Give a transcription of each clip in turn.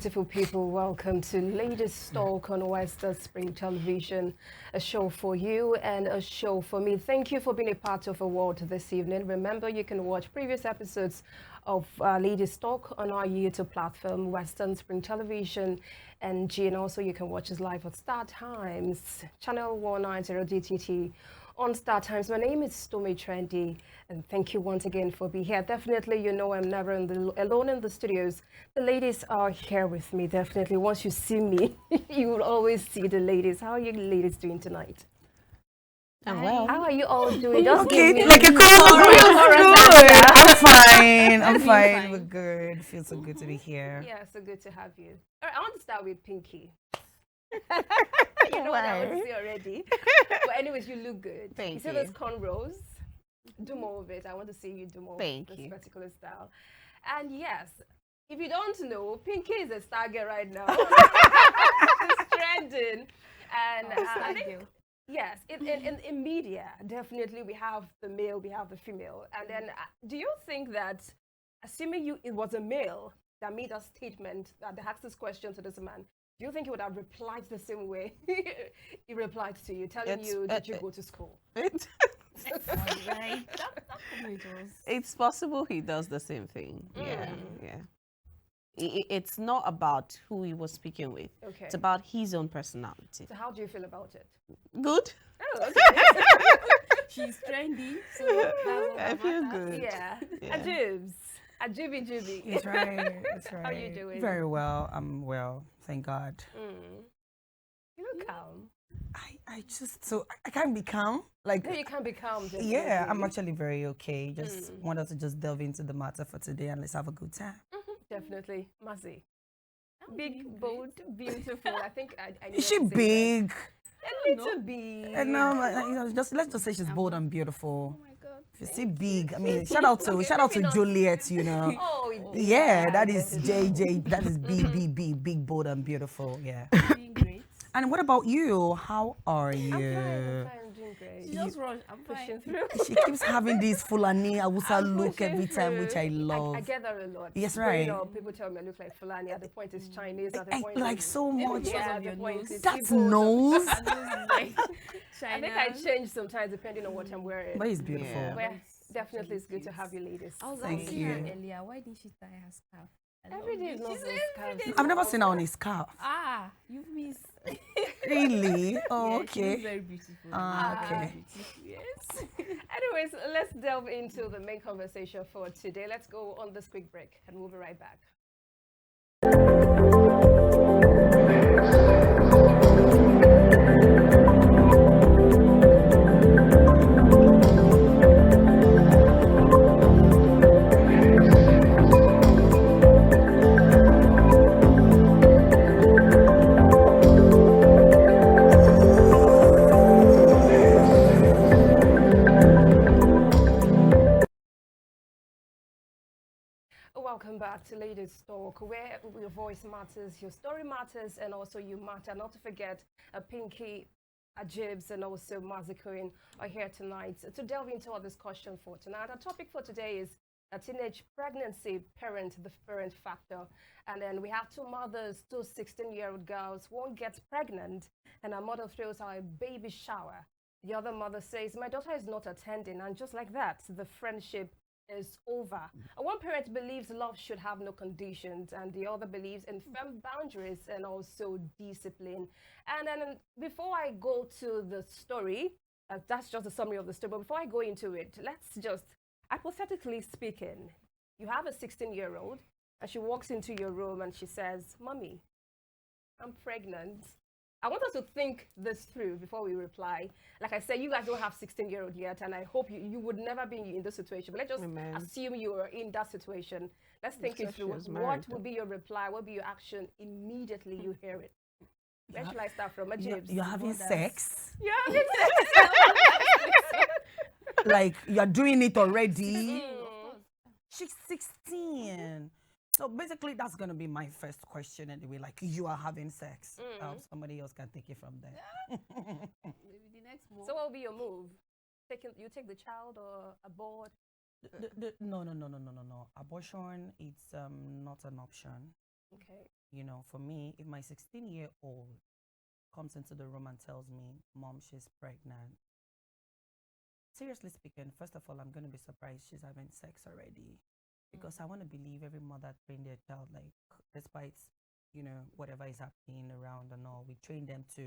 beautiful people. Welcome to Latest Talk on Western Spring Television, a show for you and a show for me. Thank you for being a part of Award this evening. Remember, you can watch previous episodes of Latest Talk on our YouTube platform, Western Spring Television, and also you can watch us live at Star Times, channel 190 DTT. On Star Times. My name is Stomy Trendy, and thank you once again for being here. Definitely, you know I'm never alone in the studios. The ladies are here with me, definitely. Once you see me, you will always see the ladies. How are you ladies doing tonight? I'm well. How are you all doing? Just Okay, like a call. Good. I'm fine. I'm fine. We're good. Feels so good to be here. Yeah, so good to have you. All right, I want to start with Pinky. You know what I want to say already. But anyways, you look good. Thank you. See those cornrows? Do more of it. I want to see you do more of this particular style. And yes, if you don't know, Pinky is a star girl right now. She's trending. And I think, yes, in media, definitely we have the male, we have the female. And then do you think that, assuming it was a male that made a statement, that asked this question to this man, do you think he would have replied the same way he replied to you, telling you, did you go to school? It's possible he does the same thing. Yeah. It's not about who he was speaking with. Okay. It's about his own personality. So how do you feel about it? Good. Oh, okay. She's trendy, so that's what I feel good. Yeah. Ajibs. Ajibi. That's right. That's right. How you doing? Very well. I'm well. Thank God. You look calm. I can't be calm. Like, No, you can't be calm. yeah, I'm actually very okay. Just want us to just delve into the matter for today and let's have a good time. Definitely. Mazi. Big, bold, beautiful. I think I Is she big? A little bit. And let's just say she's bold and beautiful. Oh my God. If you see big, I mean, shout out to Juliet, you know. Oh, Yeah, that is JJ. That is BBB, big, bold, and beautiful. Yeah. Doing great. And what about you? How are you? I'm fine, I'm doing great. She just rushed. I'm Pushing fine. through. She keeps having this Fulani Awusa look Pushing every time, which I through. love. I get that a lot. Yes, Growing right. up, people tell me I look like Fulani. At the point it's Chinese. At the I point like it's, so much. yeah, of at the your point nose. it's That's Igbo, nose. And this is like I think I change sometimes depending on what I'm wearing. But it's beautiful. Yeah. Well, definitely it's good to have you ladies. I was Thank asking you. her earlier, why didn't she tie her scarf? Every day is not so scarf. I've never seen her on a scarf. Ah, you've missed. Really? Oh, Yeah, she okay. was very beautiful. Okay. Yes. Anyways, let's delve into the main conversation for today. Let's go on this quick break and we'll be right back. Welcome back to Latest Talk, where your voice matters, your story matters, and also you matter. Not to forget Pinky, Ajibs, and also Mazikoin are here tonight to delve into our discussion for tonight. Our topic for today is a teenage pregnancy, the parent factor. And then we have two mothers, two 16-year-old girls. One gets pregnant, and her mother throws her a baby shower. The other mother says, my daughter is not attending, and just like that, the friendship is over. One parent believes love should have no conditions, and the other believes in firm boundaries and also discipline. And then before I go to the story, that's just a summary of the story, but before I go into it, let's just, hypothetically speaking, you have a 16-year-old, and she walks into your room and she says, Mommy, I'm pregnant. I want us to think this through before we reply. Like I said, you guys don't have 16-year-old yet, and I hope you would never be in this situation. But let's just assume you are in that situation. Let's think it through. What would be your reply? What would be your action immediately you hear it? Where should I start from? You're having sex? You're having sex? Like, you're doing it already? She's 16. So basically, that's going to be my first question anyway. Like, you are having sex. Somebody else can take it from there. Maybe the next month. So what will be your move? You take the child or abort? No. Abortion, it's not an option. Okay. You know, for me, if my 16-year-old comes into the room and tells me, Mom, she's pregnant, seriously speaking, first of all, I'm going to be surprised she's having sex already. Because I want to believe every mother trained their child, like, despite, you know, whatever is happening around and all, we train them to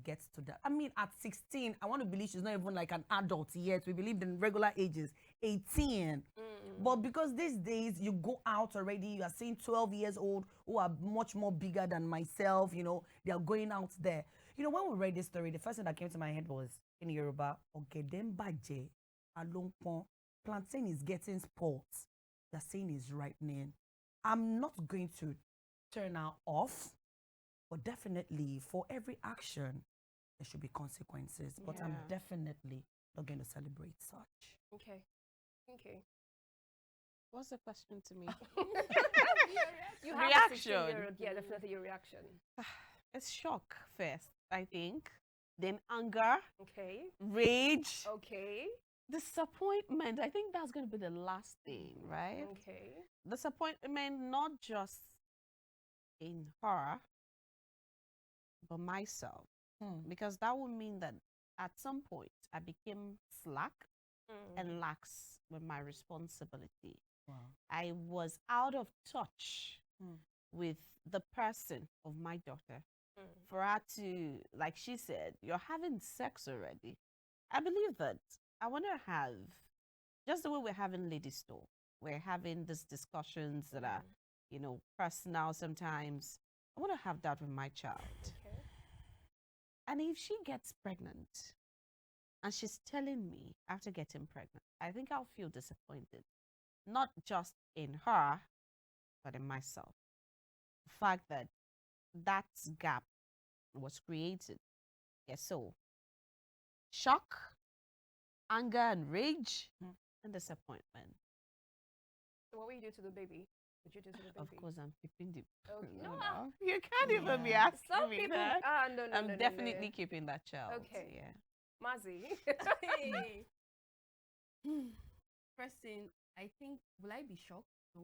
get to that. I mean, at 16, I want to believe she's not even like an adult yet. We believed in regular ages, 18. But because these days you go out already, you are seeing 12 years old who are much more bigger than myself, you know, they are going out there. You know, when we read this story, the first thing that came to my head was in Yoruba, Ogedembaje, Alonpon, plantain is getting spoiled. They're saying is ripening. I'm not going to turn her off, but definitely for every action, there should be consequences. But I'm Yeah. definitely not going to celebrate such. Okay. Okay. What's the question to me? You have Reaction. a 16-year-old. Yeah, definitely your reaction. It's shock first, I think. Then anger, Okay. rage, Okay. disappointment. I think that's going to be the last thing, right? Okay. Disappointment, not just in her, but myself. Because that would mean that at some point I became slack and lax with my responsibility. Wow. I was out of touch with the person of my daughter. For her to, like she said, you're having sex already. I believe that I want to have, just the way we're having ladies' talk, we're having these discussions that are, you know, personal sometimes. I want to have that with my child. Okay. And if she gets pregnant and she's telling me after getting pregnant, I think I'll feel disappointed. Not just in her, but in myself. The fact that that gap was created. Yeah, so shock, anger, and rage, and disappointment. So what will you do to the baby? Would you do to the baby? Of course, I'm keeping the. Okay. No, No, no. You can't even be Yeah. asking Some me people. that. No, no, I'm no, no, definitely no. keeping that child. Okay. Yeah. Mazi. Hey. First thing, I think, will I be shocked? No.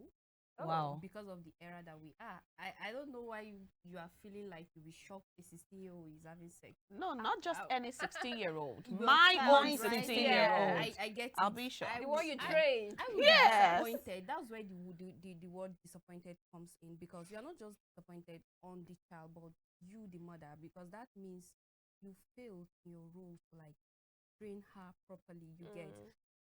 Oh. Wow. Because of the era that we are. I don't know why you are feeling like you'll be shocked a 16-year-old is having sex. No, not just any 16-year-old. Your My child, own right? 16-year-old. I get I'll it. be shocked. The one you I- trained. I would Yes. be disappointed. That's where the word disappointed comes in, because you're not just disappointed on the child, but you, the mother, because that means you failed in your role to like train her properly. You get.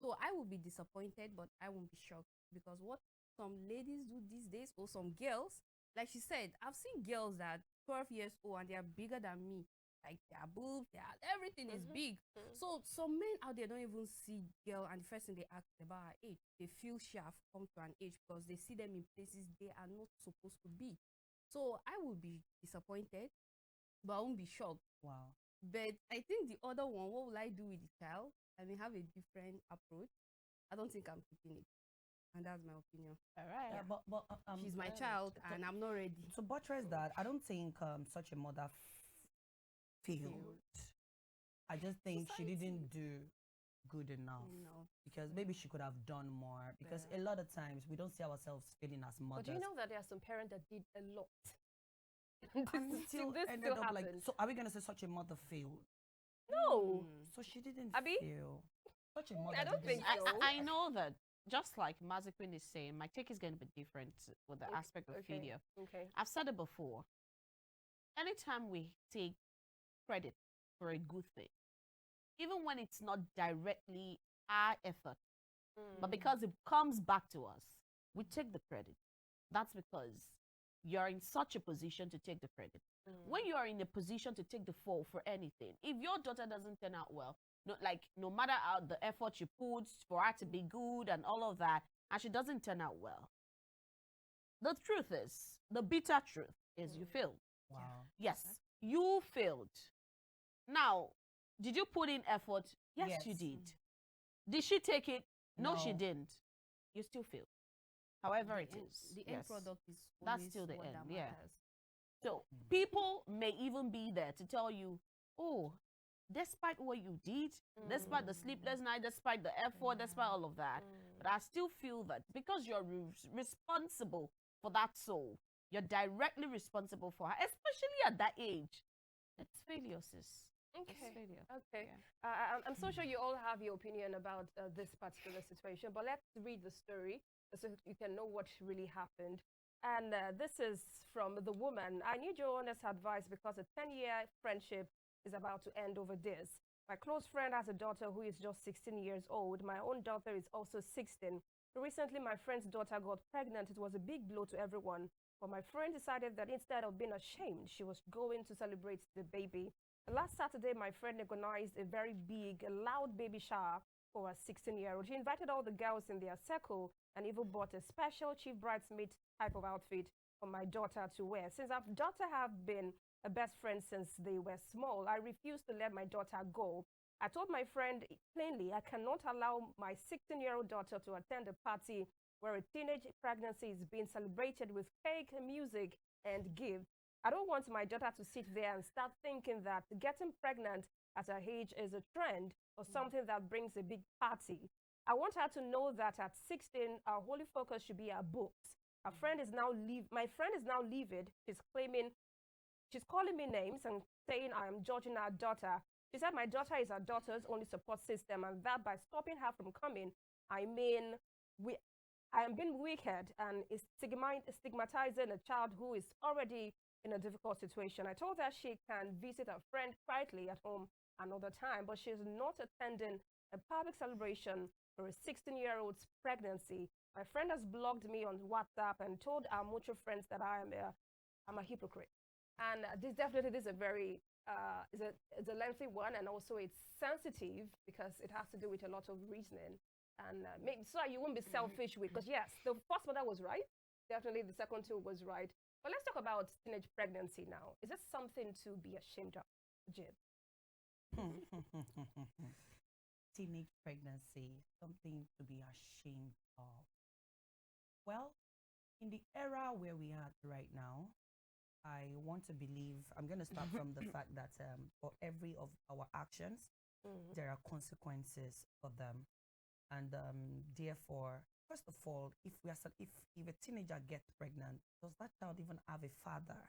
So I will be disappointed, but I won't be shocked, because what some ladies do these days, or some girls, like she said, I've seen girls that 12 years old and they are bigger than me. Like their boobs, everything is big. So some men out there don't even see girl, and the first thing they ask about her age, they feel she have come to an age because they see them in places they are not supposed to be. So I will be disappointed, but I won't be shocked. Wow. But I think the other one, what will I do with the child? I may have a different approach. I don't think I'm keeping it, and that's my opinion. All right. Yeah, but She's my child, and I'm not ready. to buttress that, I don't think such a mother failed. I just think she didn't do good enough. No. Because maybe she could have done more. Because a lot of times we don't see ourselves failing as mothers. But do you know that there are some parents that did a lot? And this still this ended still up like. happens. So are we gonna say such a mother failed? No. So she didn't Abi? fail. Such a mother. I don't didn't think so. I know that, just like Mazikrin is saying, my take is going to be different with the Okay, aspect of okay. failure. Okay. I've said it before. Anytime we take credit for a good thing, even when it's not directly our effort, but because it comes back to us, we take the credit. That's because you're in such a position to take the credit. When you are in a position to take the fall for anything, if your daughter doesn't turn out well, no matter how the effort you put for her to be good and all of that, and she doesn't turn out well, the truth is, the bitter truth is you failed. Wow. Yes, you failed. Now, did you put in effort? Yes, you Yes. did. Did she take it? No, she No. didn't. You still failed. However The it end- is. The end Yes. product is That's always still the what end, that yeah. matters. So people may even be there to tell you, oh, despite what you did, despite the sleepless night, despite the effort, despite all of that, but I still feel that because you're responsible for that soul, you're directly responsible for her, especially at that age. It's failure, sis. It's Okay. failure. Okay. Yeah. I'm so sure you all have your opinion about this particular situation, but let's read the story so you can know what really happened. And this is from the woman. I need your honest advice because a 10-year friendship is about to end over this. My close friend has a daughter who is just 16 years old. My own daughter is also 16. Recently, my friend's daughter got pregnant. It was a big blow to everyone. But my friend decided that instead of being ashamed, she was going to celebrate the baby. Last Saturday, my friend organized a very big, loud baby shower for a 16-year-old. She invited all the girls in their circle and even bought a special chief bridesmaid type of outfit for my daughter to wear. Since our daughter have been a best friend since they were small, I refused to let my daughter go. I told my friend plainly I cannot allow my 16-year-old daughter to attend a party where a teenage pregnancy is being celebrated with cake, music, and gifts. I don't want my daughter to sit there and start thinking that getting pregnant at her age is a trend or something that brings a big party. I want her to know that at 16, our holy focus should be our books. Her friend is now my friend is now livid. She's calling me names and saying I am judging our daughter. She said my daughter is our daughter's only support system, and that by stopping her from coming, I mean, I am being wicked and is stigmatizing a child who is already in a difficult situation. I told her she can visit her friend quietly at home another time, but she's not attending a public celebration for a 16-year-old's pregnancy. My friend has blocked me on WhatsApp and told our mutual friends that I'm a hypocrite. And this is a very is a lengthy one, and also it's sensitive because it has to do with a lot of reasoning. And so you won't be selfish with, because yes, the first mother was right. Definitely the second two was right. But let's talk about teenage pregnancy now. Is this something to be ashamed of, Jib? Teenage pregnancy, something to be ashamed of. Well, in the era where we are right now, I want to believe, I'm going to start from the fact that for every of our actions, there are consequences for them. And therefore, first of all, if a teenager gets pregnant, does that child even have a father?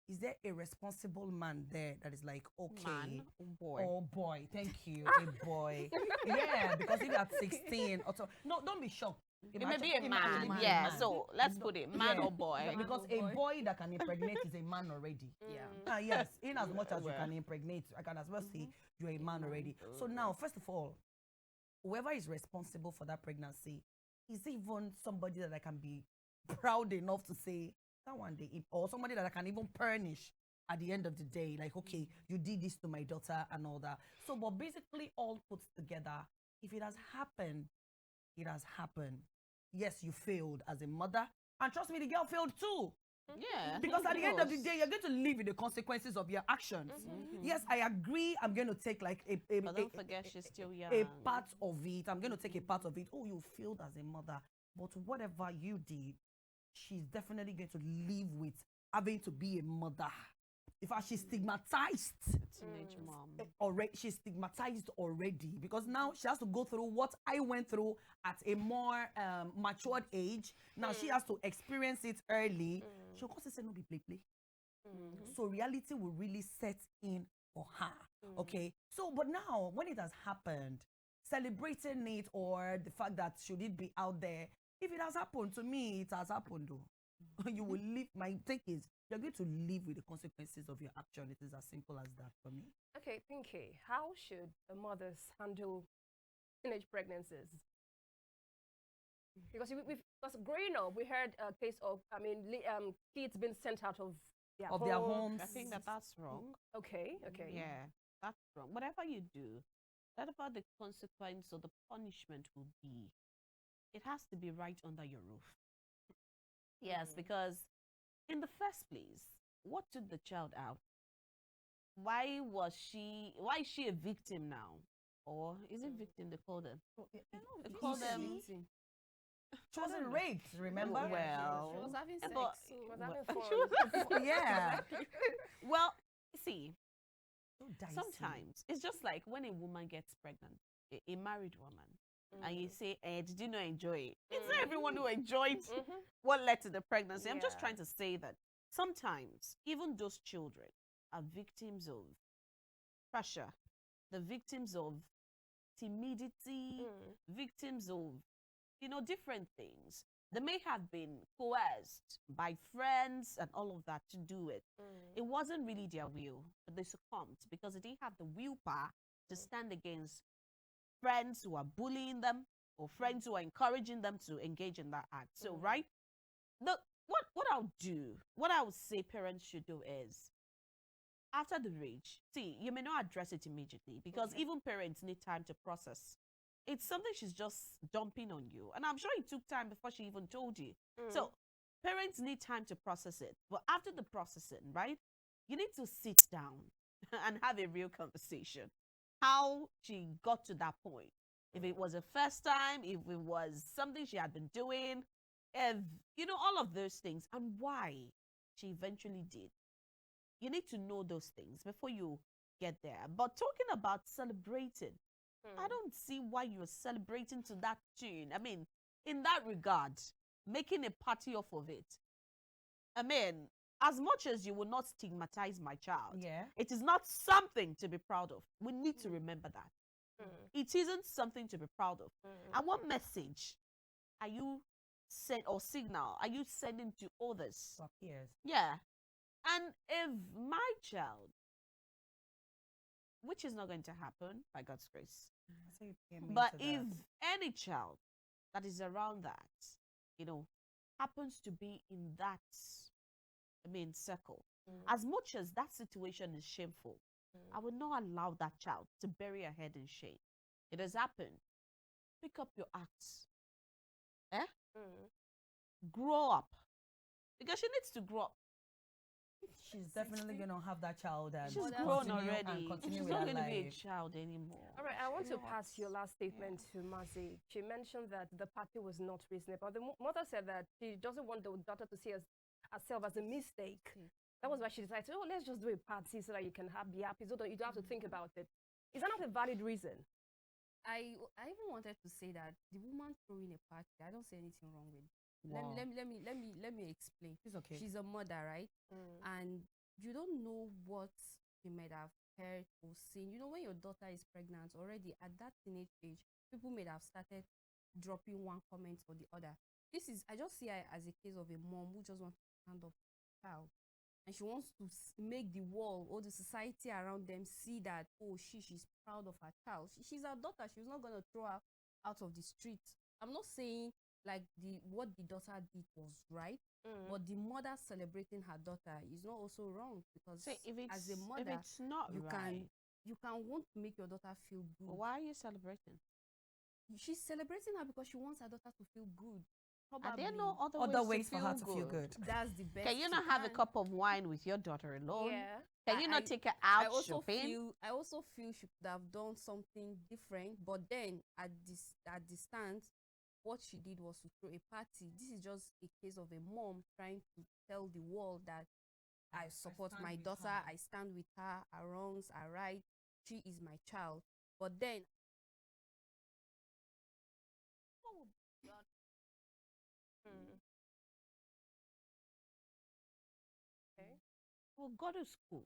Is there a responsible man there that is like, okay, Man or boy? oh boy, thank you, a boy. Yeah, because if you're at 16, or so, no, don't be shocked. It may be a It might man. actually be a Yeah, man. so let's put it man Yeah. or boy. Yeah, because or a boy. boy that can impregnate is a man already. Yeah. Yes, in as much as you Well. can impregnate, I can as well say you're a man already. So now, first of all, whoever is responsible for that pregnancy is even somebody that I can be proud enough to say that one day, or somebody that I can even punish at the end of the day, like, okay, you did this to my daughter and all that. So, but basically, all put together, if it has happened, it has happened. Yes, you failed as a mother, and trust me, the girl failed too. Yeah. Because at the end of the course. day, you're going to live with the consequences of your actions. Yes, I agree. I'm going to take like But don't forget she's still young. a part of it. I'm going to take a part of it. Oh, you failed as a mother. But whatever you did, she's definitely going to live with having to be a mother. In fact, she's stigmatized Teenage mom. already. She's stigmatized already because now she has to go through what I went through at a more matured age. Now she has to experience it early. She'll also say no be play play. So reality will really set in for her. Okay. So but now when it has happened, celebrating it or the fact that should it be out there, if it has happened to me, it has happened though. You will live. My take is you're going to live with the consequences of your action. It is as simple as that for me. Okay, Pinky, how should mothers handle teenage pregnancies? Because because growing up, we heard a case of, kids being sent out of their Of home. their homes. I think that's wrong. Okay, okay. Yeah, that's wrong. Whatever you do, whatever the consequence or the punishment will be, it has to be right under your roof. Yes, because in the first place, what took the child out? Why is she a victim now? Or is it victim they call them? They call them She wasn't raped, remember? well. She was having sex. but- So Was well, having she fun. Yeah. well, see, So dicey. sometimes it's just like when a woman gets pregnant, a married woman, and you say, did you not enjoy it? It's Mm. not everyone who enjoyed Mhm. what led to the pregnancy. I'm just Yeah. trying to say that sometimes even those children are victims of pressure, the victims of timidity, victims of, different things. They may have been coerced by friends and all of that to do it. It wasn't really their will, but they succumbed because they didn't have the willpower to stand against friends who are bullying them or friends who are encouraging them to engage in that act. So, right? The what I would say parents should do is after the rage, see, you may not address it immediately because even parents need time to process. It's something she's just dumping on you. And I'm sure it took time before she even told you. So parents need time to process it. But after the processing, right, you need to sit down and have a real conversation. How she got to that point. If it was a first time, if it was something she had been doing, if, all of those things, and why she eventually did. You need to know those things before you get there. But talking about celebrating, I don't see why you're celebrating to that tune. I mean, in that regard, making a party off of it. I mean, as much as you will not stigmatize my child, Yeah. it is not something to be proud of. We need to remember that. It isn't something to be proud of. And what message are you send or signal are you sending to others? So yes. Yeah. And if my child, which is not going to happen by God's grace, So you came into but that. if any child that is around that, happens to be in that, circle, as much as that situation is shameful, I will not allow that child to bury her head in shame. It has happened. Pick up your acts. Grow up. Because she needs to grow up. She's definitely gonna have that child and She's that's grown continue already. and continue She's with not her going to be a life. child anymore. All right, I want to Not. pass your last statement to Mazi. She mentioned that the party was not reasonable. The mother said that she doesn't want the daughter to see herself as a mistake. That was why she decided, oh, let's just do a party so that you can be happy. So that you don't have to think about it. Is that not a valid reason? I even wanted to say that the woman throwing a party, I don't see anything wrong with. Wow. Let me explain. It's okay. She's a mother, right? And you don't know what she might have heard or seen. You know, when your daughter is pregnant already at that teenage age, people may have started dropping one comment or the other. I just see her as a case of a mom who just wants to stand up for her child. And she wants to make the world or the society around them see that, oh, she's proud of her child. She's her daughter. She's not going to throw her out of the street. I'm not saying like what the daughter did was right, but the mother celebrating her daughter is not also wrong, because So if it's, as a mother, if it's not you right, you can want to make your daughter feel good. why are you celebrating? She's celebrating her because she wants her daughter to feel good. Are Probably there no Other ways ways for her to feel good. that's the best. Can you not have a cup of wine with your daughter alone? Yeah. Can you not take her I out also shopping? I also feel she could have done something different, but then at the stand, what she did was to throw a party. This is just a case of a mom trying to tell the world that I support stand my with daughter, her. I stand with her, her wrongs are right, she is my child. But then Okay. We'll go to school,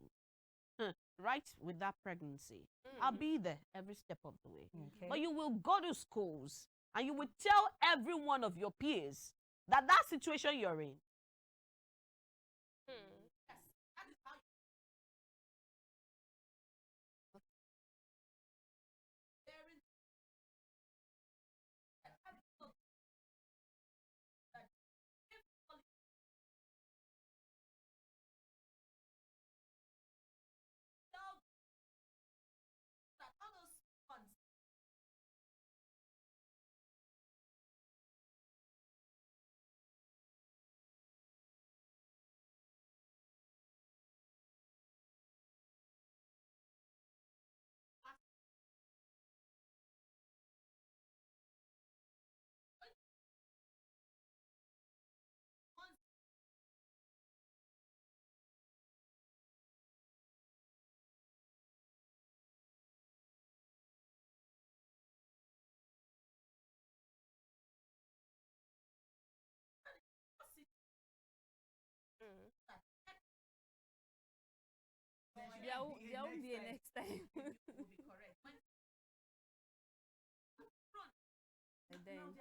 right, with that pregnancy. I'll be there every step of the way. Okay. But you will go to schools and you will tell every one of your peers that situation you're in. there won't be a next time. And then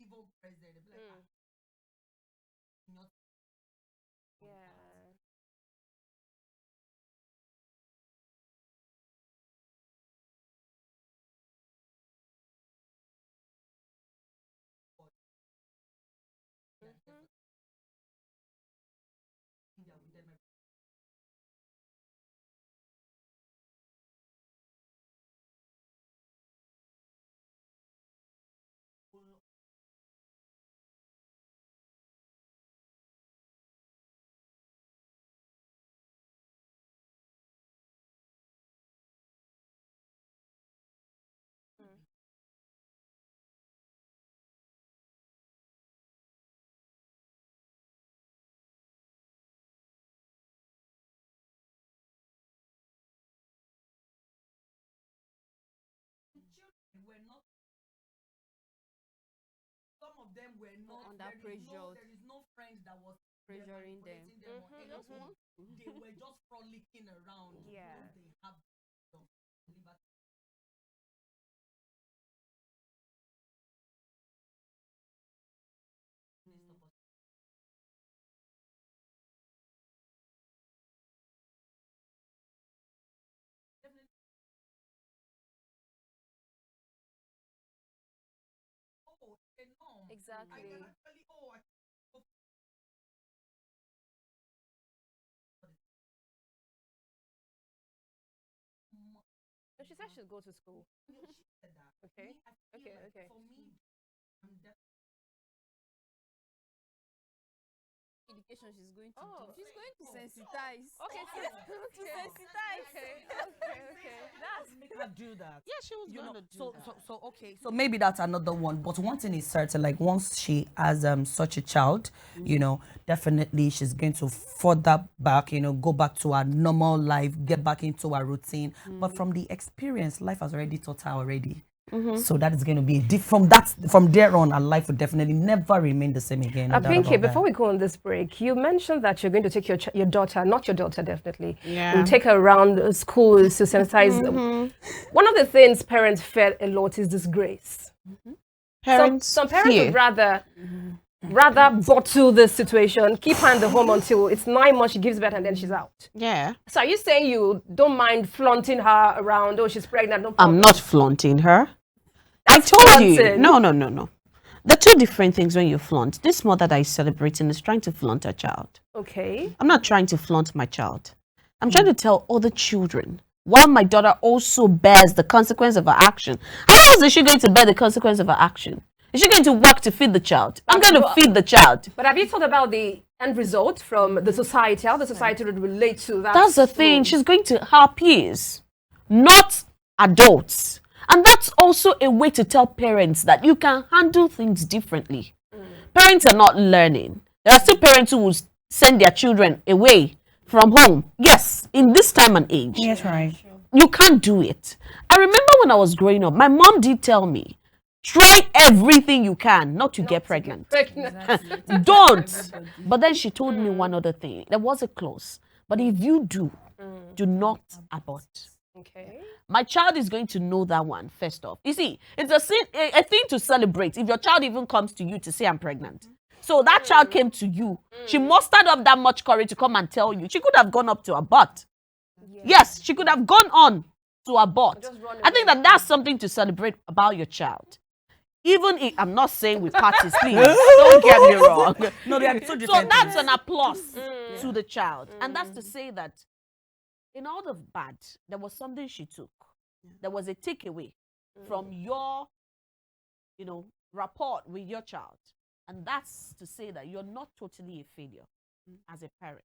Evil president, they'll be like, Mm. not Yeah. Mhm. India with them. Mm. Children were not. Some of them were not under there is pressure, there is no friend that was pressuring them. manipulating them or Mhm, anything. mhm. They were just frolicking around Yeah. because they have freedom, liberty. Definitely. Oh, a norm. I Exactly. can actually, oh, I can go So she said she'll go to school. she said that. Okay. Me, I feel Okay. like Okay. for me, I'm definitely Education she's going to Oh. do. She's going to sensitize. Okay. So, To okay. sensitize. Okay. Okay. Okay. That's. make her do that. Yeah, she was You going know, to do so that. okay, so maybe that's another one. But one thing is certain, like once she has such a child, definitely she's going to further back, go back to her normal life, get back into her routine. But from the experience, life has already taught her already. So that is going to be from there on, her life will definitely never remain the same again. No doubt Pinky, about before that. we go on this break, you mentioned that you're going to take your daughter, not your daughter, definitely. Yeah. You'll take her around schools to sensitize. One of the things parents fear a lot is disgrace. Parents, Some parents fear. would rather bottle the situation, keep her in the home until it's 9 months, she gives birth, and then she's out. Yeah. So are you saying you don't mind flaunting her around? Oh, she's pregnant. No problem. I'm not flaunting her. I told you. flaunting. No. The two different things when you flaunt. This mother that is celebrating is trying to flaunt her child. Okay. I'm not trying to flaunt my child. I'm trying to tell other children while my daughter also bears the consequence of her action. How else is she going to bear the consequence of her action? Is she going to work to feed the child? I'm going to feed the child. But have you thought about the end result from the society, how the society would relate to that? That's the thing. She's going to her peers, not adults. And that's also a way to tell parents that you can handle things differently. Parents are not learning. There are still parents who will send their children away from home. Yes, in this time and age. Yes, right. You can't do it. I remember when I was growing up, my mom did tell me, try everything you can not to get pregnant. Don't. But then she told me one other thing. There was a clause. But if you do not abort. Okay. My child is going to know that one first off. You see, it's a thing to celebrate if your child even comes to you to say I'm pregnant. So that child came to you. She mustered up that much courage to come and tell you. She could have gone up to her butt. Yes, she could have gone on to abort. Just run I think away. that that's something to celebrate about your child. Even if I'm not saying with parties, please don't get me wrong. No, they are so So different. that's things. an applause Mm. to the child. And that's to say that in all the bad, there was something she took. There was a takeaway from your, rapport with your child. And that's to say that you're not totally a failure as a parent.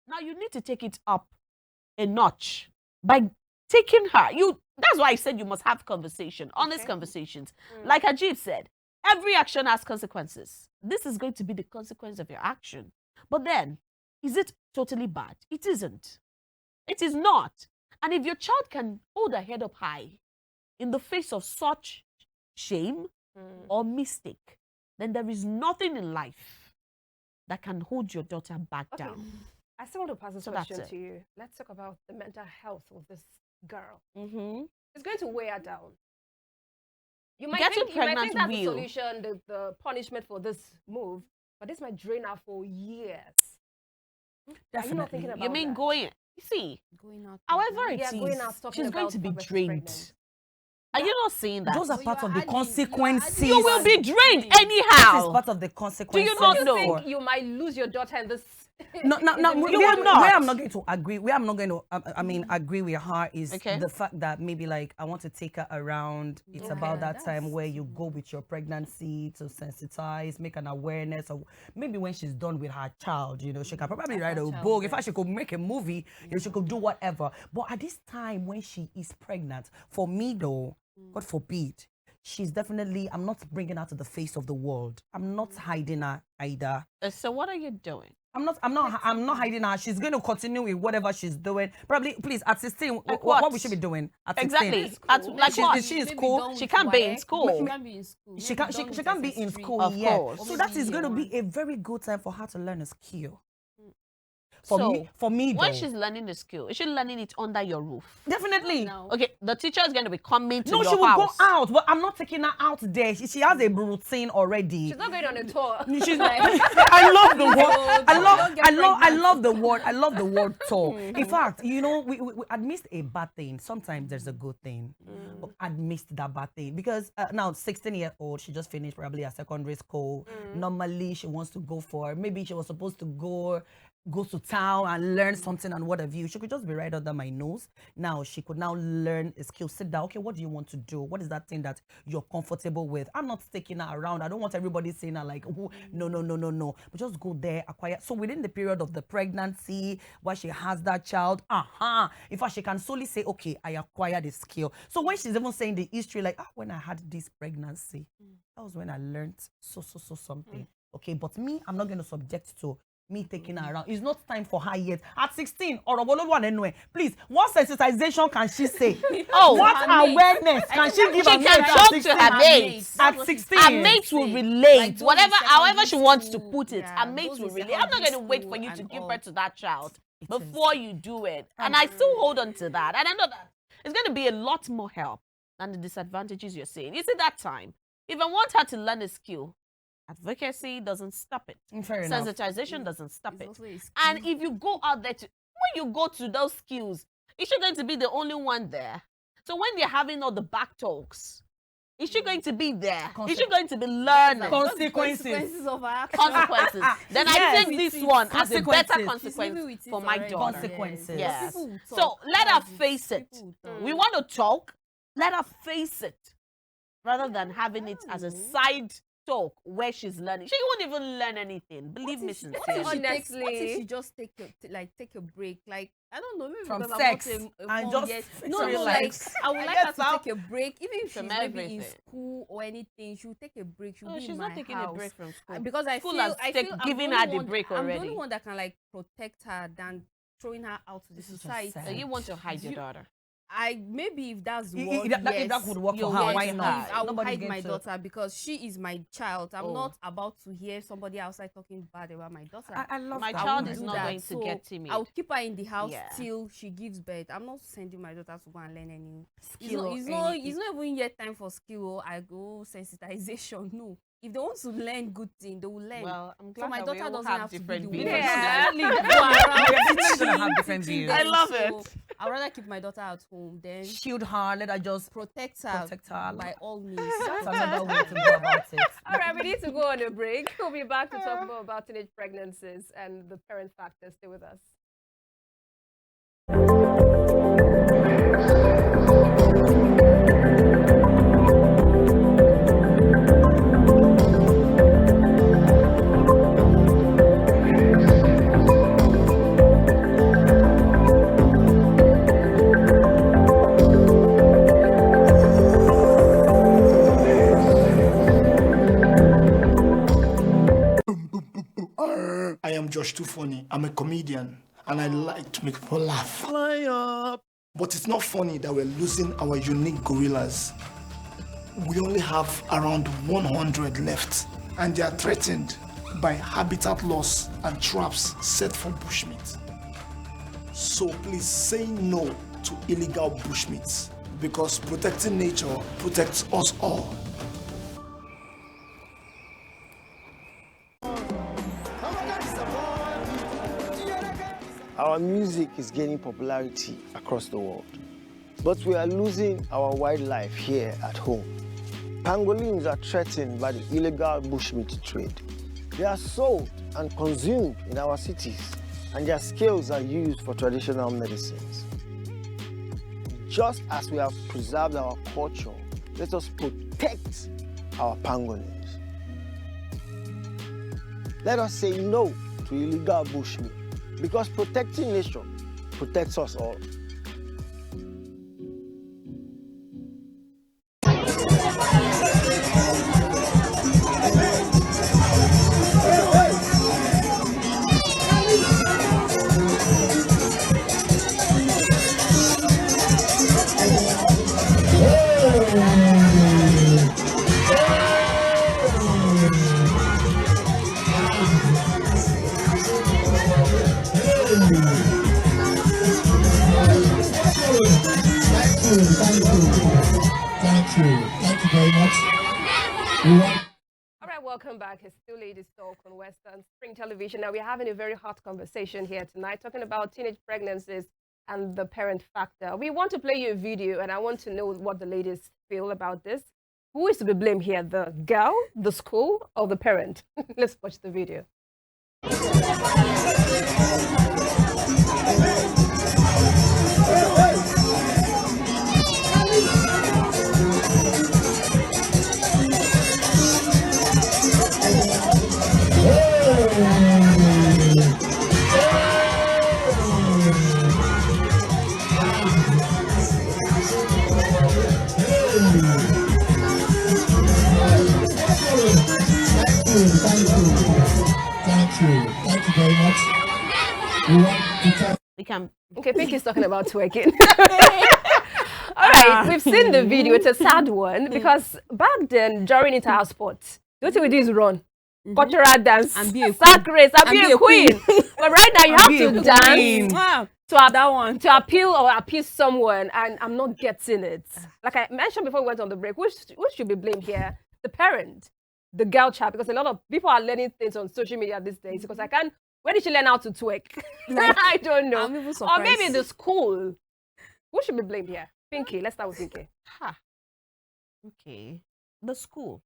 Now you need to take it up a notch by taking her. That's why I said you must have conversation, honest conversations. Like Ajib said, every action has consequences. This is going to be the consequence of your action. But then, is it totally bad? It isn't. It is not. And if your child can hold her head up high in the face of such shame or mistake, then there is nothing in life that can hold your daughter back down. I still want to pass this So that's question it. to you. Let's talk about the mental health of this girl. Mm-hmm. It's going to weigh her down. You might Getting think, you might think pregnant that's the will. solution, the punishment for this move, but this might drain her for years. Are you not thinking about You mean that? going? You see, Going out. however it Yeah, going is, out talking she's going about to be versus drained. pregnant. Are you not seeing that? Those are So part you of are the adding- you are consequences. adding You will be drained This is anyhow. part of the consequences. not You know? think you might lose your daughter in this? No, in the You will middle? not. Where I'm not going to agree. Where I'm not going to, agree with her is Okay. the fact that maybe like I want to take her around. It's Okay. about that That's time where you go with your pregnancy to sensitize, make an awareness of maybe when she's done with her child. She can probably write a After book. In fact, childbirth. she could make a movie. She could do whatever. But at this time when she is pregnant, for me though, God forbid. She's definitely, I'm not bringing her to the face of the world. I'm not hiding her either. So what are you doing? I'm not hiding her. She's going to continue with whatever she's doing. Probably, please, at 16, Like what what? we should be doing at 16? Exactly. School. At, like She- what? she in Maybe school. done She with can't be in WAEC. school. She can't be in school. She Maybe can done with be in SS3. school, Of yeah. course. So Or that maybe is going to year be a very good time for her to learn a skill. So, For me, when though, she's learning the skill, is she learning it under your roof? definitely. Now, Okay, the teacher is going to be coming to No, your she will house. go out, but I'm not taking her out there. She has a routine already. She's not going on a tour. She's not. I love the word. I don't get pregnant. love the word. I love the word tour. In fact, we amidst a bad thing, sometimes there's a good thing. But amidst that bad thing, because now 16-year-old, she just finished probably a secondary school. Normally, she wants to go for. Maybe she was supposed to go to town and learn something and what have you. She could just be right under my nose. Now she could now learn a skill. Sit down. Okay, what do you want to do? What is that thing that you're comfortable with? I'm not taking her around. I don't want everybody saying her like, oh, no. But just go there, acquire. So within the period of the pregnancy, while she has that child, in fact, she can solely say, okay, I acquired a skill. So when she's even saying the history, like, when I had this pregnancy, that was when I learned so something. Okay, but me, I'm not going to subject to me taking her around. It's not time for her yet. At 16, please, what sensitization can she say? What her awareness can she give She her can mate talk at to 16? her mates. At 16. Her mates will relate. Like Whatever, those in however she secondary wants to school, put it, yeah, her mates those will in relate. I'm not going to secondary wait school for you to and give all. birth to that child It before you do it. And I still hold on to that. And I know that it's going to be a lot more help than the disadvantages you're saying. You see, that time, if I want her to learn a skill, advocacy doesn't stop it. Fair enough. Sensitization doesn't stop It's it. also a skill. And if you go out there when you go to those skills, is she going to be the only one there? So when they're having all the back talks, is she going to be there? Is she going to be learning? Consequences. of her action. Consequences. Then I Yes. take this one as a better Consequences. She's living consequence with it for my already. daughter. Consequences. Yes. People will So talk. let her That's it. face it. People will talk. We want to talk, let her face it, rather than having it as a side talk where she's learning. She won't even learn anything. Believe me What sincerely. if she takes, what if Honestly. she just take a break? Like, I don't know, maybe From because sex I'm not a and mom just yet. fix No, her like relax. I would I like get her to some. take a break, even if she's From maybe in everything. school or anything. She'll take a break. She'll No, be she's in not my taking house. a break from school. Because I School feel, has I take- feel I'm given the her only the one- break I'm the already. only one that can like protect her than throwing her out to the This is just society. sad. So you want to hide your You- daughter. Maybe if that's If what if that would work for you her, want why to not? hide. I will Nobody's hide going my to- daughter because she is my child. I'm Oh. not about to hear somebody outside talking bad about my daughter. I love My that. child woman. is do not that. going to So get timid. I'll keep her in the house Yeah. till she gives birth. I'm not sending my daughter to go and learn any Skill or It's not even yet time for skill. Or I go sensitization. No, if they want to learn good thing, they will learn. Well, I'm glad so my that we daughter all doesn't have have to be different the views. one Yeah. to go around We're definitely gonna teaching- have different teaching views. I them. love So it. I'd rather keep my daughter at home than Shield her, let her just protect her like, by all means. that's another way to go about it. All right, we need to go on a break. We'll be back to talk more about teenage pregnancies and the parent factors. Stay with us. I am Josh Too Funny. I'm a comedian and I like to make people laugh. Fly up! But it's not funny that we're losing our unique gorillas. We only have around 100 left and they are threatened by habitat loss and traps set for bushmeat. So please say no to illegal bushmeat because protecting nature protects us all. Our music is gaining popularity across the world, but we are losing our wildlife here at home. Pangolins are threatened by the illegal bushmeat trade. They are sold and consumed in our cities, and their scales are used for traditional medicines. Just as we have preserved our culture, let us protect our pangolins. Let us say no to illegal bushmeat, because protecting nature protects us all. Thank you very much. All right, welcome back. It's still Ladies Talk on Western Spring Television. Now, we're having a very hot conversation here tonight, talking about teenage pregnancies and the parent factor. We want to play you a video, and I want to know what the ladies feel about this. Who is to be blamed here, the girl, the school, or the parent? Let's watch the video. Thank you very much. We can. Okay, Pinky's talking about twerking. All right, we've seen the video. It's a sad one because back then, during inter sports, the thing we do is run. Cultural dance, And be a sack race, and be a queen. But right now, you have to dance to appeal or appease someone, and I'm not getting it. Like I mentioned before we went on the break, who should be blamed here? The parent, the girl child, because a lot of people are learning things on social media these days. Because where did she learn how to twerk? I don't know. I'm even Or surprised. maybe the school. Who should be blamed here? Pinky, let's start with Pinky. Okay. The school.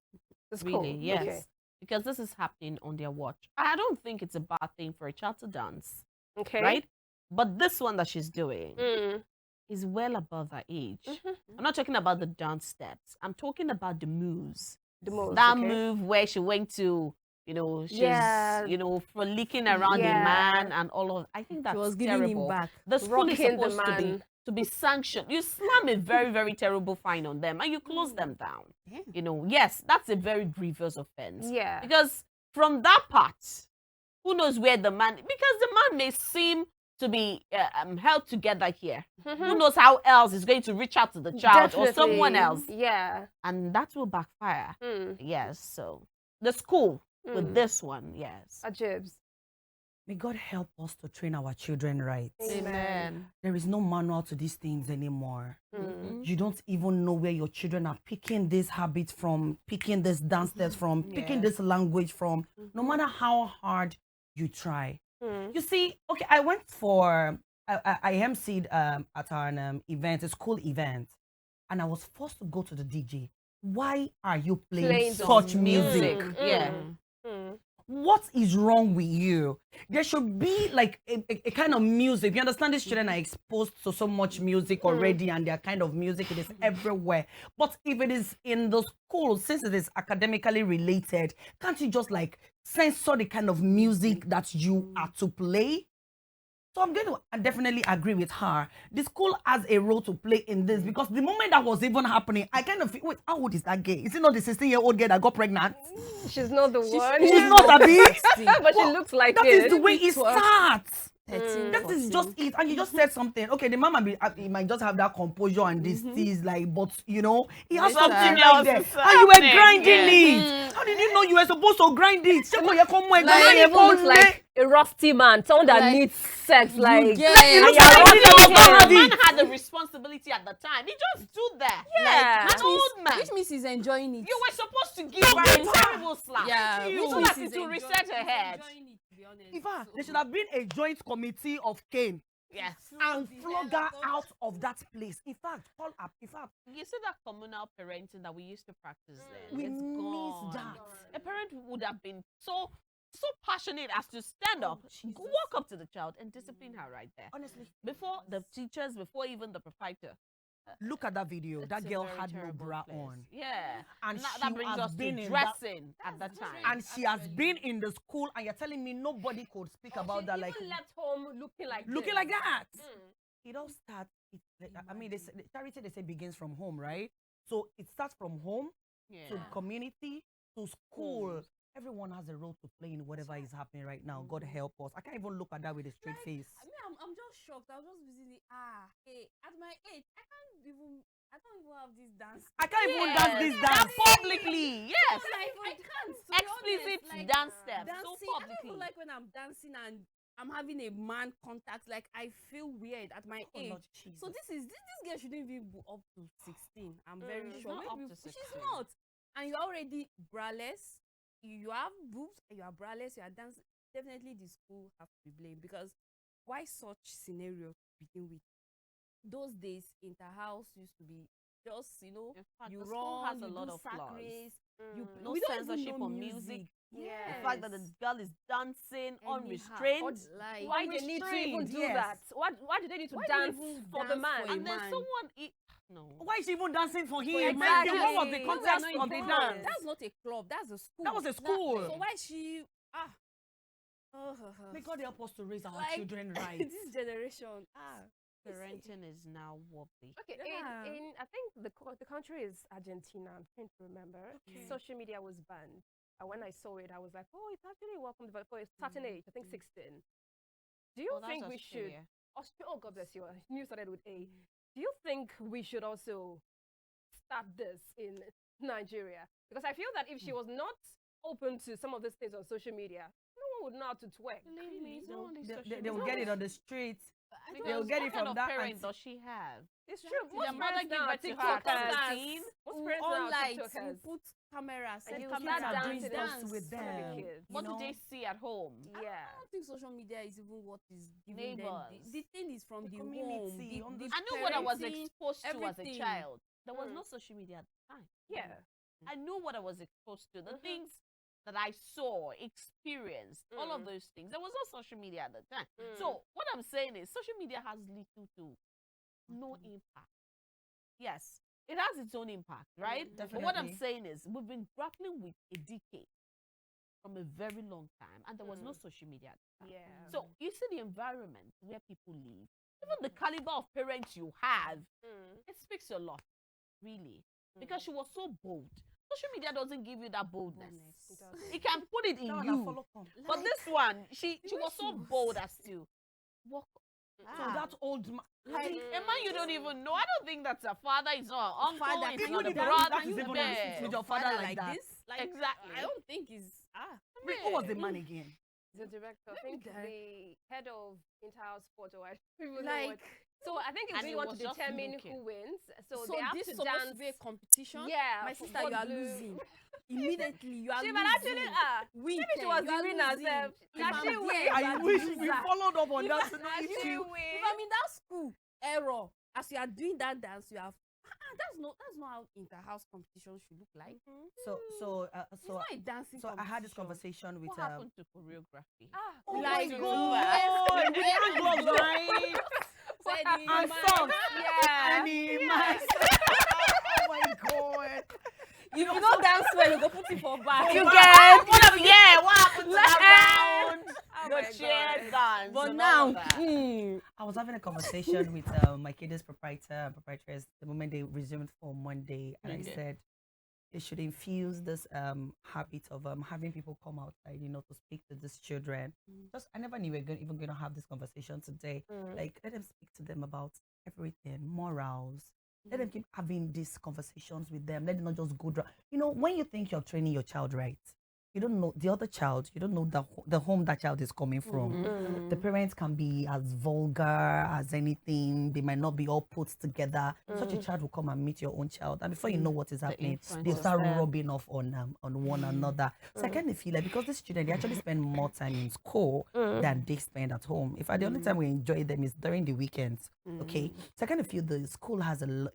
The school. Really, yes. Okay. Because this is happening on their watch. I don't think it's a bad thing for a child to dance, Okay. right? But this one that she's doing Mm. is well above her age. Mhm. I'm not talking about the dance steps. I'm talking about the moves. The most. That okay. move where she went to, she's, Yeah. frolicking around the Yeah. man and all of. I think that's She was giving terrible. him back. The school is Rocking the supposed to be sanctioned. You slam a very, very terrible fine on them and you close them down. Yeah. Yes, that's a very grievous offense. Yeah. Because from that part, who knows where the man, because the man may seem to be held together here. Who knows how else is going to reach out to the child or someone else. Yeah. And that will backfire. Mm. Yes, so the school with this one, yes. Ajibs. May God help us to train our children right. Amen. There is no manual to these things anymore. Mm. You don't even know where your children are picking this habit from, picking this dance steps from, picking this language from, no matter how hard you try. Mm. You see, okay, I went for I emceed at an event, a school event, and I was forced to go to the DJ. Why are you playing such music? Yeah. What is wrong with you? There should be like a kind of music. You understand, these children are exposed to so much music already, and their kind of music, it is everywhere. But if it is in the school, since it is academically related, can't you just like censor the kind of music that you are to play? So I'm going to definitely agree with her. The school has a role to play in this, because the moment that was even happening, I kind of feel, wait, how old is that girl? Is it not the 16-year-old girl that got pregnant? She's not the one. She's not a beast. But she looks like That it. is the way it starts. 13, That is 14. just it. And you just said something. Okay, the man he might just have that composure and this is like, but you know, he has Later. something Something right there. else is And you were happening. grinding Yeah. it. How did you know you were supposed to grind it? The man Like, even looks like a rusty man, someone that Like, needs sex, like get Like, it and looks you're like he rocking was not him. having The it. man had the responsibility at the time. He just stood there. Yeah. Like, an old man. Which means he's enjoying it. You were supposed to give her a terrible slap. Yeah, You which so means that he's it will enjoying- reset her he's head. enjoying it, to be honest. In fact, So- there should have been a joint committee of Cain Yes. and flog her out of that place. In fact, call up. In fact, You see that communal parenting that we used to practice then? we It's miss gone. that. A parent would have been so passionate as to stand up, walk up to the child and discipline her right there. Honestly, Before the teachers, before even the proprietor. look at that video. It's That a girl very had no terrible bra place. on. Yeah. And that she brings has us to been in that- dressing at that time. And she has been in the school, and you're telling me nobody could speak about that. Like, Even left home looking like looking this. like that. It all starts. I mean, they say, charity, they say, begins from home, right? So it starts from home Yeah. to community to school. Everyone has a role to play in whatever is happening right now. God help us. I can't even look at that with a straight face. I mean, I'm just shocked. I was just busy. Hey, at my age, I don't even have this dance. I can't even Yes, dance this and dance. publicly. Yes. Like, I can't. to be Explicit honest, like, dance steps. So dancing. I don't publicly. even like when I'm dancing and I'm having a man contact. Like, I feel weird at my Oh, age. Lord So Jesus. this girl shouldn't even be up to 16. I'm very She's sure. not up Maybe to she's 16. not. And you're already braless. You have boobs. You are braless. You are dancing. Definitely, the school have to be blamed, because why such scenario to begin with? Those days, inter-house used to be just, In fact, you the school run, has a you lot do of sack flaws. race, you No we don't even censorship know on music. Yeah. The fact that the girl is dancing Anyhow. unrestrained. like Why they need to even Unrestrained, do yes. that? Why do they need to Why do they dance even for the dance man? for a And then man. someone no. Why is she even dancing for him? Exactly. What was the Those are context not of the important. dance? That's not a club. That's a school. That was a school. So why she May God help us to raise our Like, children right. this generation Parenting is now wobbly. Okay, Yeah. in I think the country is Argentina. I'm trying to remember. Social media was banned, and when I saw it, I was like, oh, it's actually welcome, but for a certain age, I think 16. Do you Oh, that's think we should? Australia. Oh, God bless you. You started with A. Do you think we should also start this in Nigeria? Because I feel that if she was not open to some of these things on social media, no one would know how to twerk. Believe me, it's not on the social They media. will get it on the streets. Because They'll get what it kind from of that parent auntie. does she have? It's true. Did Most your mother parents give now are birth to her at TikTokers. 13? Most parents now on are lights, you TikTokers. put cameras, And set you cameras, start are doing dancing dance on with some of the them. kids. What do know? they see at home? Yeah. I don't think social media is even what is giving them. Neighbors. The thing is from The the community, home. on The the I knew what I was parenting, exposed to as a everything. child. There was Mm. no social media at the time. Yeah. I knew what I was exposed to. The things that I saw, experienced, all of those things. There was no social media at the time. So what I'm saying is social media has little to no impact. Yes, it has its own impact, right? But what I'm Definitely. saying is we've been grappling with a decade from a very long time, and there was no social media at the time. Yeah. So you see the environment where people live, even the caliber of parents you have, it speaks a lot, really, because she was so bold. Social media doesn't give you that boldness. It can put it in That one you. na follow come. But this one, she way was so she was- bold as to walk. So that old man. Like a man you don't even know. I don't think that's a father. It's not an uncle. Father, It's can not you a dance? brother. That is It's even there. with your father like that. this? Like, Exactly. I don't think is Wait, who was the man again? The director, I Let me think die. the head of inter-house sport, or I don't even know like. what. So I think it's And really it want was to just determine looking. who wins. So, So they have this to supposed dance. to be a competition. Yeah, My for sister, you what are blue- losing. immediately you are She might actually, maybe she was the winner herself. Can she win? I wish we followed up on that to know Can if she you. win? If I'm in that school error, as you are doing that dance, you have that's not how inter-house competition should look like. It's not a dancing So I had this competition. conversation with What happened to choreography? oh Like, my oh, god, we had gloves, right? And socks. Yeah. Oh my god. If you don't dance well, you go put it for back. You get. What happened to that round? Oh The my chair God. dance. But and now, all of that. I was having a conversation with my kid's proprietor and proprietress the moment they resumed for Monday, and I said they should infuse this habit of having people come outside, to speak to these children. Just I never knew we were even going to have this conversation today. Like, let them speak to them about everything, morals. Let them keep having these conversations with them. Let them not just go dry. When you think you're training your child right, you don't know the other child. You don't know the home that child is coming from. The parents can be as vulgar as anything. They might not be all put together. Such a child will come and meet your own child, and before you know what is happening, they start rubbing off on one another. So I kind of feel like, because these children, they actually spend more time in school than they spend at home. In fact, the only time we enjoy them is during the weekends. Okay, so I kind of feel the school has a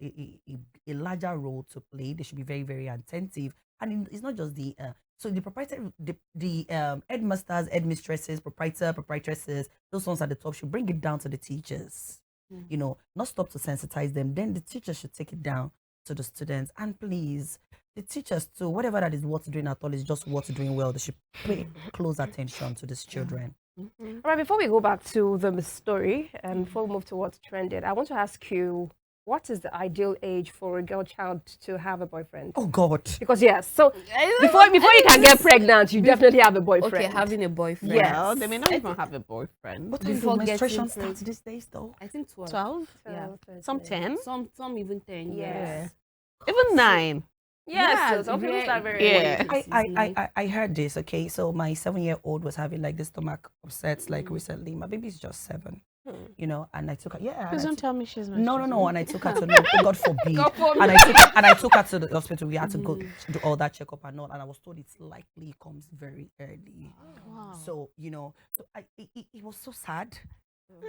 larger role to play. They should be very, very attentive, and it's not just the so the proprietor, the headmasters, headmistresses, proprietresses, those ones at the top should bring it down to the teachers. Not stop to sensitize them. Then the teachers should take it down to the students. And please, the teachers too, whatever that is worth doing at all is just worth doing well. They should pay close attention to these children. All right, before we go back to the story and before we move to what's trended, I want to ask you, what is the ideal age for a girl child to have a boyfriend? Oh God! Because yes, so before you can get pregnant, you definitely have a boyfriend. okay, having a boyfriend. Yes. Well, they may not even have a boyfriend. What Before time do menstruation getting starts these days, though? I think 12. 12? Yeah. Some 10? Some even 10. Yes. Even 9. Yes, Yeah, so some people yeah, start very yeah. early. I heard this. Okay, so my 7-year-old was having like this stomach upsets like recently. My baby's just 7, and I took her. Yeah, Please don't tell me she's no, and I took her to no, God forbid. God forbid. And I took her to the hospital. We had to go do all that checkup and all, and I was told it's likely it comes very early. Wow. So it was so sad.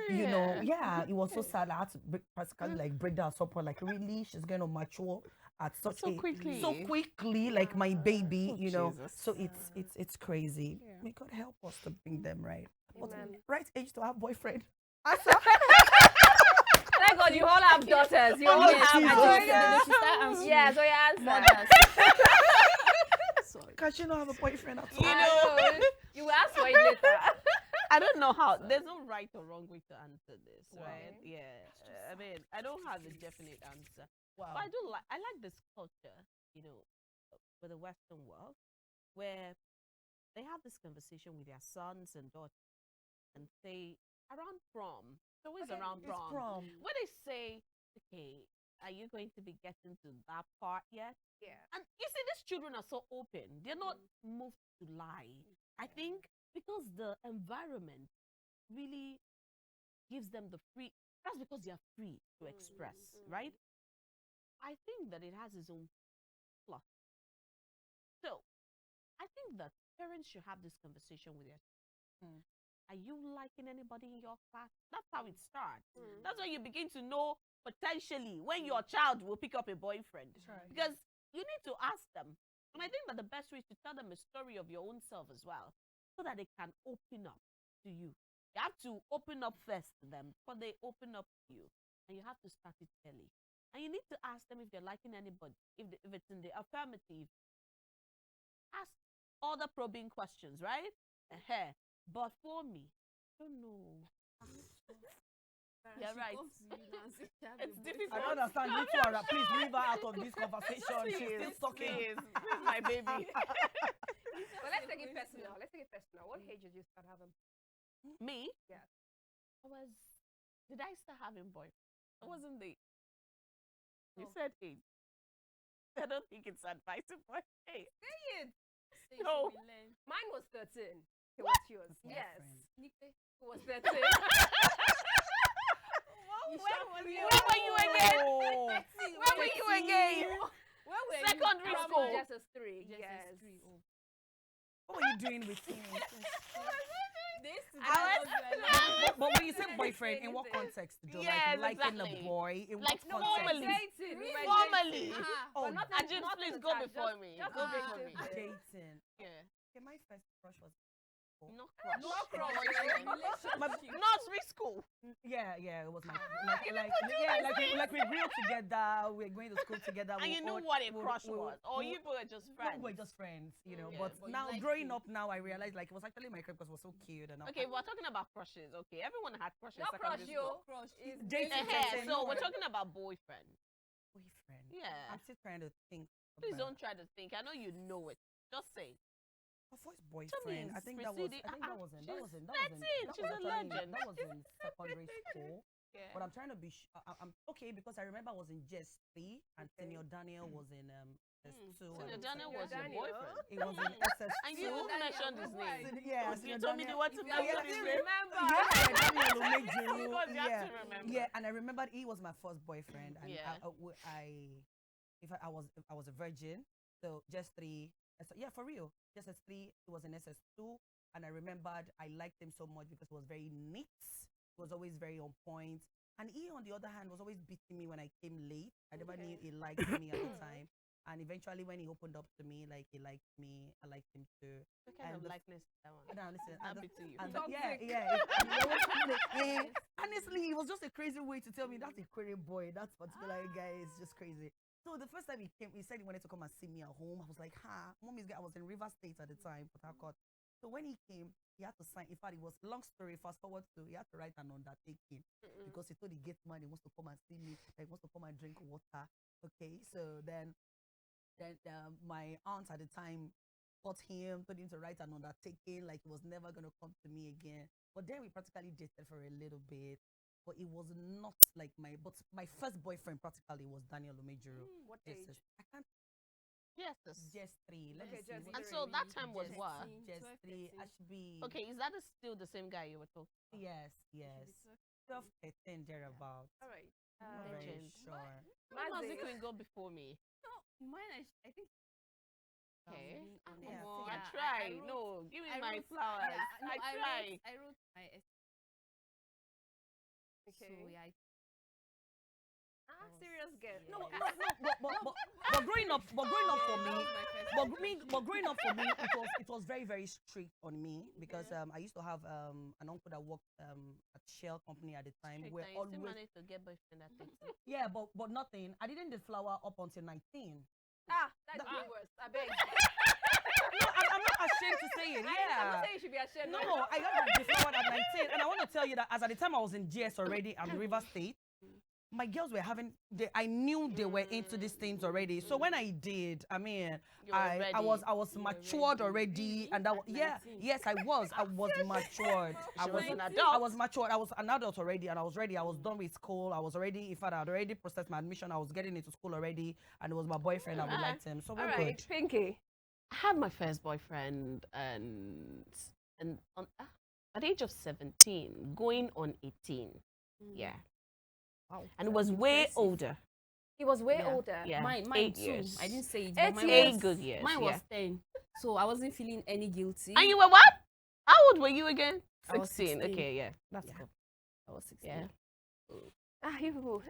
It was so sad. I had to practically break down at some point. Like, really, she's going to mature at such So quickly. so quickly, like my baby, Jesus. So it's crazy. May God help us to bring them right. What's the Amen. right age to have boyfriend? Thank God you all have daughters. You all have Jesus. daughters. Yeah, so you answer. Mothers. Sorry. Can she not have a boyfriend at all? You will ask for it later. I don't know how. There's no right or wrong way to answer this, right? Yeah. I mean, I don't have a definite answer. Wow. But I like this culture, with the Western world, where they have this conversation with their sons and daughters and say, around prom, it's always around prom, where they say, okay, are you going to be getting to that part yet? Yeah. And you see, these children are so open. They're not moved to lie. I think because the environment really gives them the free, that's because they are free to express, right? I think that it has its own plus. So, I think that parents should have this conversation with their children. Are you liking anybody in your class? That's how it starts. That's when you begin to know potentially when your child will pick up a boyfriend. Because you need to ask them. And I think that the best way is to tell them a story of your own self as well, so that they can open up to you. You have to open up first to them before they open up to you. And you have to start it early. And you need to ask them if they're liking anybody. If it's in the affirmative, ask all the probing questions, right? But for me, I don't know. You're right. It's difficult. I don't understand. You two are, please leave her out of this conversation. She's still talking. Please. This is my baby. Well, let's take it personal. What age did you start having? Me? Yeah. Did I start having boyfriend? I wasn't the. You said 8. I don't think it's advisable. Hey. Say it. No. Mine was 13. What's yours? Yes. It was 13. Where were you again? Where were you again? Secondary school. Just as three. Yes. What were you doing with him? I was But when you say boyfriend, in what context? Though? Yes, like liking exactly. a boy? In Like what context? formally. Formally. Oh, Ajib, please go before me. Go before me. dating. Yeah. Okay, my first crush was. Not crush. Not crush. Nursery school. Yeah, it was my like we grew up together. We're going to school together. And we you knew all- what a we- crush we- was. Or we- you were just friends. We're just friends, you know. Yeah, but but you now, liked growing him. up now, I realized like it was actually my crush because it was so cute and all. Okay, we're talking about crushes. Okay, everyone had crushes. Not crush secondary you. school. Crush is Dating. So we're talking about boyfriend. boyfriend. Yeah. I'm still trying to think. Please about- don't try to think. I know you know it. Just say. Her first boyfriend. I think that was. I think that was in. That was in. That was in. 13, that she's was a actually in- legend. That was in secondary school. Yeah. But I'm trying to be. I'm okay because I remember I was in JS3 and Senior Daniel was in S2. Senior and Daniel was your Daniel. boyfriend. It was in SS2. And you even mentioned his name. Yeah, You Senior told me Daniel. what to You mention have his to name. remember. Yeah, Daniel Omejeru, Because you have yeah. to remember. Yeah, and I remembered he was my first boyfriend, and Yeah. I was a virgin, so just three. Yeah, for real, just as three. It was in SS2, and I remembered I liked him so much because he was very neat. He was always very on point, and he, on the other hand, was always beating me when I came late. I never knew he liked me at the time. And eventually, when he opened up to me, like he liked me, I liked him too. What kind And of the- likeness is that one? No, listen, and Happy to you. and Toxic. Honestly, Honestly, it was just a crazy way to tell me that's a query boy. That particular guy is just crazy. So the first time he came, he said he wanted to come and see me at home. I was like, mommy's guy. I was in River State at the time, Port Harcourt. So when he came, he had to sign. In fact, it was long story. Fast forward to he had to write an undertaking because he told the gate man he wants to come and see me. He wants to come and drink water. Okay, so then my aunt at the time caught him, told him to write an undertaking, like he was never gonna come to me again. But then we practically dated for a little bit. But it was not like my first boyfriend practically was Daniel Omejeru. What Yes, age? I can't Yes. just three. Let Okay, me see. just And three. so that time was Just what? Just three. I should be. Okay, is that still the same guy you were talking? Yes. 12, 13, thereabouts. All right. I'm not very Legend. sure. Mazi can go before me. Mine, I think. Okay. Yeah, Come on, I I think try. wrote- No, give me I my wrote- flowers. yeah, no, I try. I wrote my essay. Okay. So yeah, Serious guess. No, but growing up for me, but growing up for me, it was very, very strict on me because I used to have an uncle that worked at Shell company at the time. Strict, Where and you still always managed to get boyfriend at 13. yeah, but nothing. I didn't get flower up until 19. That's even worse. I beg. No, I'm not ashamed to say it. I'm Yeah. not saying you should be ashamed. No, I got deflowered at 19, and I want to tell you that as at the time I was in GS already at River State, my girls were I knew they were into these things already. So when I did, I mean, You were I was ready. matured already, and yes, I was matured. She was an I adult. was matured. I was an adult already, and I was ready. I was done with school. I was already, in fact, I had already processed my admission. I was getting into school already, and it was my boyfriend, and we liked him. So All we're right, good. Pinky. I had my first boyfriend and at the age of 17, going on 18. Yeah. Wow. And it was way older. He was way Yeah. older. Yeah. mine 8 too. years. I didn't say it. 8 but mine years. was, Good years, Mine yeah. was 10, so I wasn't feeling any guilty. And you were what? How old were you again? I was 16. 16. Okay, yeah. That's Yeah. cool. I was 16. Yeah. You people.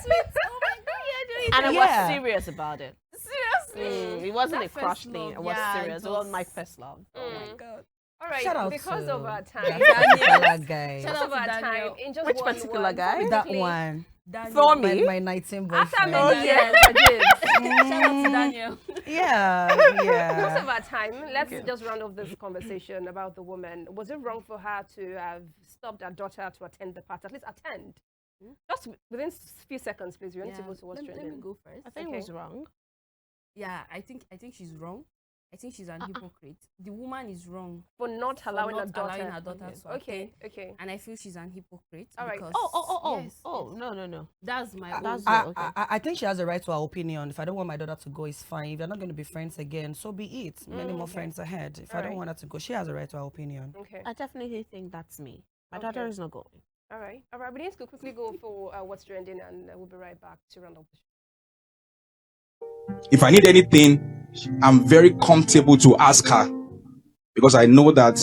sweet. Oh my god. And I Yeah. was serious about it. Seriously. It wasn't That a crush first thing. love, I was yeah, serious. it It was my was- first love. Oh my god. All right. Shout out Because to of our time. that particular guy. Because of our Daniel. time. In just Which one particular word, guy? That quickly, one. For My, me? my 19 After boyfriend. many years, Ajib. Shout out to Daniel. Yeah, Because yeah. of our time, let's just round off this conversation about the woman. Was it wrong for her to have stopped her daughter to attend the party? At least attend. Just within few seconds, please. We need to go to what's Let me trending. go first. I think it was wrong. Yeah, I think she's wrong. I think she's an hypocrite. The woman is wrong For not for allowing not her daughter. allowing her daughter to Okay, attend, okay. and I feel she's an hypocrite. All right. because- Yes, Oh, yes. no. That's my own. That's I, okay. I think she has a right to her opinion. If I don't want my daughter to go, it's fine. If you're not going to be friends again, so be it. Many more friends ahead. If I don't Alright. want her to go, she has a right to her opinion. Okay. I definitely think that's me. My Okay. daughter is not going. All right. All right. We need to quickly go for what's trending, and we'll be right back to round up the show. If I need anything, I'm very comfortable to ask her because I know that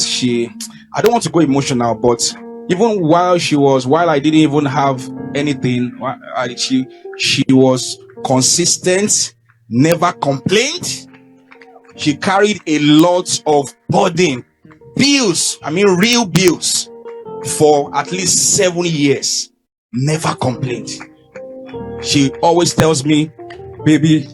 I don't want to go emotional, but even while I didn't even have anything, she was consistent, never complained. She carried a lot of burden, bills, I mean real bills, for at least 7 years. Never complained. She always tells me, baby,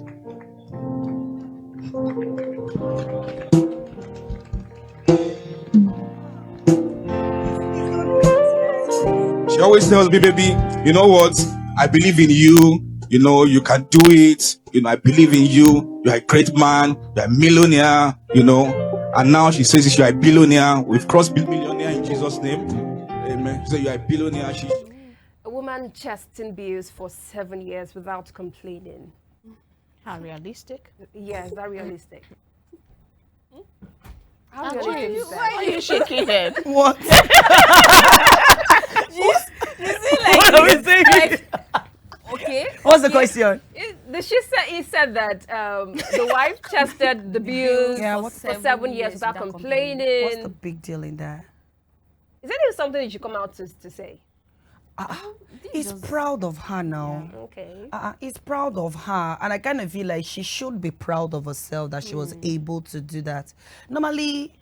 she always tells me, baby, you know what? I believe in you. You know, you can do it. You know, I believe in you. You're a great man. You're a millionaire, you know. And now she says you're a billionaire. We've crossed millionaire in Jesus' name. Amen. So you're a billionaire. A woman chesting bills for 7 years without complaining. How realistic? Yeah, is that realistic? How Why realistic is why that? are you shaking head? What? What are we saying? Okay. What's the question? He said that the wife chested the bills Yeah, for what's 7 years without complaining. What's the big deal in that? Is that even something you should come out to say? He's proud of her now. Okay. He's proud of her, and I kind of feel like she should be proud of herself that she was able to do that. Normally,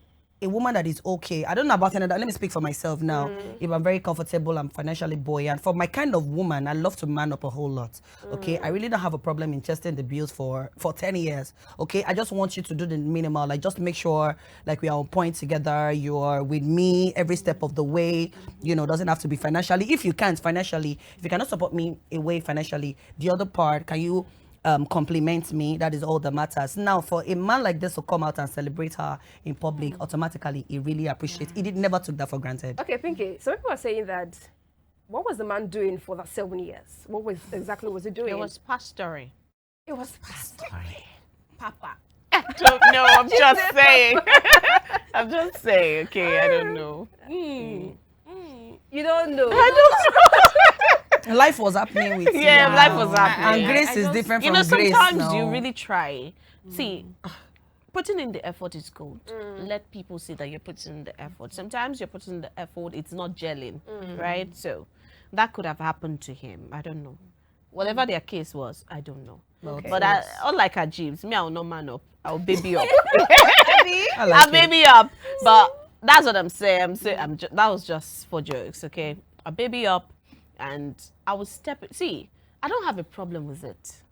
a woman that is okay, I don't know about another, let me speak for myself now. If I'm very comfortable, I'm financially buoyant. For my kind of woman, I love to man up a whole lot. Okay, I really don't have a problem in testing the bills for 10 years. Okay, I just want you to do the minimal, like just make sure like we are on point together, you are with me every step of the way. You know, doesn't have to be financially. If you can't financially, if you cannot support me away financially, the other part, can you compliment me? That is all that matters. Now, for a man like this to come out and celebrate her in public, automatically, he really appreciates. He never took that for granted. Okay, Pinky. So people are saying that. What was the man doing for that 7 years? What exactly was he doing? It was pastoring. It was pastoring. Papa. I don't know. I'm just saying. I'm just saying. Okay, I don't know. You don't know. I don't know. Life was happening with you. Yeah, life was happening. And grace is different You from know, grace sometimes now. you really try. See, putting in the effort is good. Let people see that you're putting in the effort. Sometimes you're putting in the effort, it's not gelling, right? So that could have happened to him. I don't know. Whatever their case was, I don't know. Okay. But unlike Ajibs, me, I'll not man up. I'll baby up. I like I'll it. baby up. But that's what I'm saying. That was just for jokes, okay? I'll baby up and I will step it. See, I don't have a problem with it.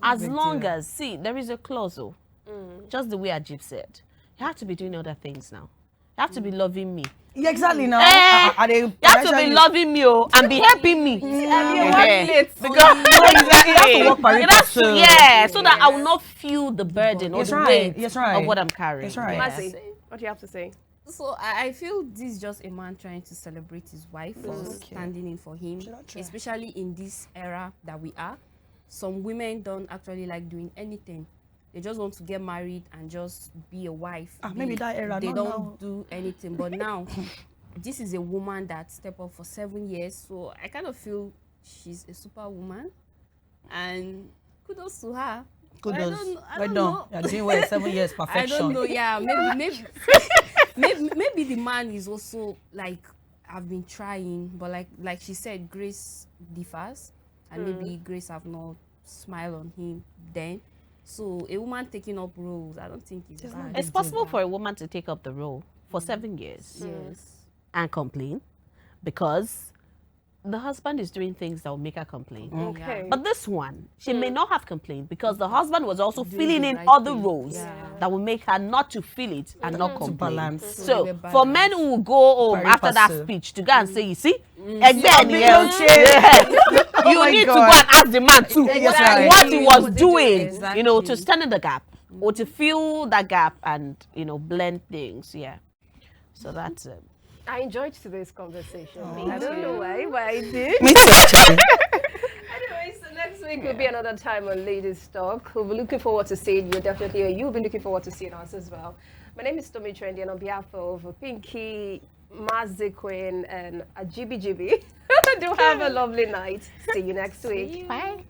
As long as, see, there is a clause, just the way Ajib said. You have to be doing other things now. You have to be loving me. Yeah, exactly now. You have to be loving me and be helping me. Because to work by it has to, too. yeah, so that I will not feel the burden or Yes, the right. weight Yes, right. of what I'm carrying. Yes, right. Mercy, what do you have to say? So I feel this is just a man trying to celebrate his wife for standing in for him, especially in this era that we are. Some women don't actually like doing anything. They just want to get married and just be a wife. Maybe that era, They not don't now. do anything. But now, this is a woman that stepped up for 7 years. So I kind of feel she's a superwoman. And kudos to her. Kudos. I Well don't done. know. You're doing well, 7 years, perfection. I don't know. Yeah, maybe the man is also like, I've been trying, but like she said, grace differs, and maybe grace have not smiled on him then. So a woman taking up roles, I don't think it's bad. It's possible for a woman to take up the role for 7 years Yes. and complain because the husband is doing things that will make her complain. Okay. But this one, she may not have complained because the husband was also Doing filling the in right other thing. roles Yeah. that will make her not to feel it and not To complain. balance. So Balance. for men who will go home Very after that passive. speech to go and say, you see, again, big yeah, old yeah. you my need God. to go and ask the man too Exactly. what he was What he doing, did. you know, to stand in the gap or to fill that gap and, you know, blend things. Yeah. So that's it. I enjoyed today's conversation. I don't know why, but I did. Me too, actually. Anyway, so next week will be another time on Ladies Talk. We'll be looking forward to seeing you, definitely, or you'll be looking forward to seeing us as well. My name is Tommy Trendy, and on behalf of Pinky, Mazzy Queen, and Ajibi Jibi, do have a lovely night. See you next week. Bye.